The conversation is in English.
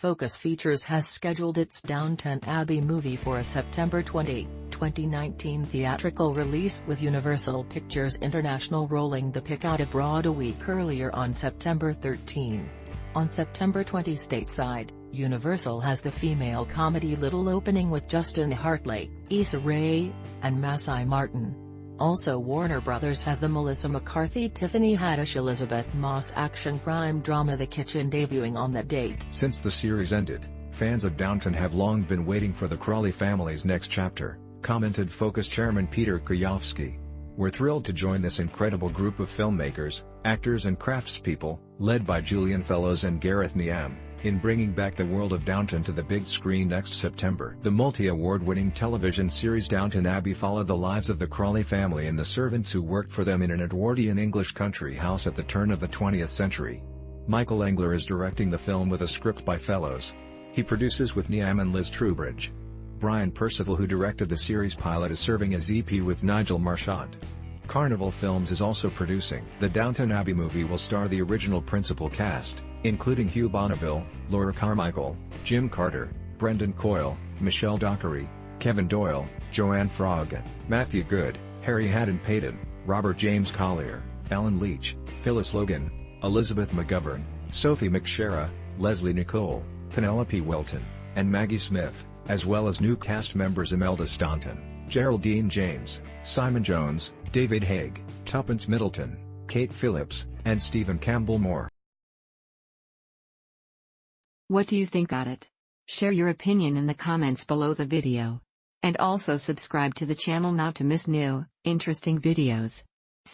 Focus Features has scheduled its Downton Abbey movie for a September 20, 2019 theatrical release, with Universal Pictures International rolling the pick out abroad a week earlier on September 13. On September 20 stateside, Universal has the female comedy Little opening with Justin Hartley, Issa and Marsai Martin. Also Warner Brothers has the Melissa McCarthy-Tiffany Haddish-Elisabeth Moss action crime drama The Kitchen debuting on that date. Since the series ended, fans of Downton have long been waiting for the Crawley family's next chapter, commented Focus chairman Peter Kujawski. We're thrilled to join this incredible group of filmmakers, actors and craftspeople, led by Julian Fellowes and Gareth Niam, in bringing back the world of Downton to the big screen next September. The multi-award-winning television series Downton Abbey followed the lives of the Crawley family and the servants who worked for them in an Edwardian English country house at the turn of the 20th century. Michael Engler is directing the film with a script by Fellowes. He produces with Niam and Liz Trubridge. Brian Percival, who directed the series pilot, is serving as EP with Nigel Marchant. Carnival Films is also producing. The Downton Abbey movie will star the original principal cast, including Hugh Bonneville, Laura Carmichael, Jim Carter, Brendan Coyle, Michelle Dockery, Kevin Doyle, Joanne Frog, Matthew Good, Harry Haddon-Payton, Robert James Collier, Alan Leach, Phyllis Logan, Elizabeth McGovern, Sophie McShera, Leslie Nicole, Penelope Welton, and Maggie Smith, as well as new cast members Imelda Staunton, Geraldine James, Simon Jones, David Haig, Tuppence Middleton, Kate Phillips, and Stephen Campbell Moore. What do you think about it? Share your opinion in the comments below the video. And also subscribe to the channel not to miss new, interesting videos.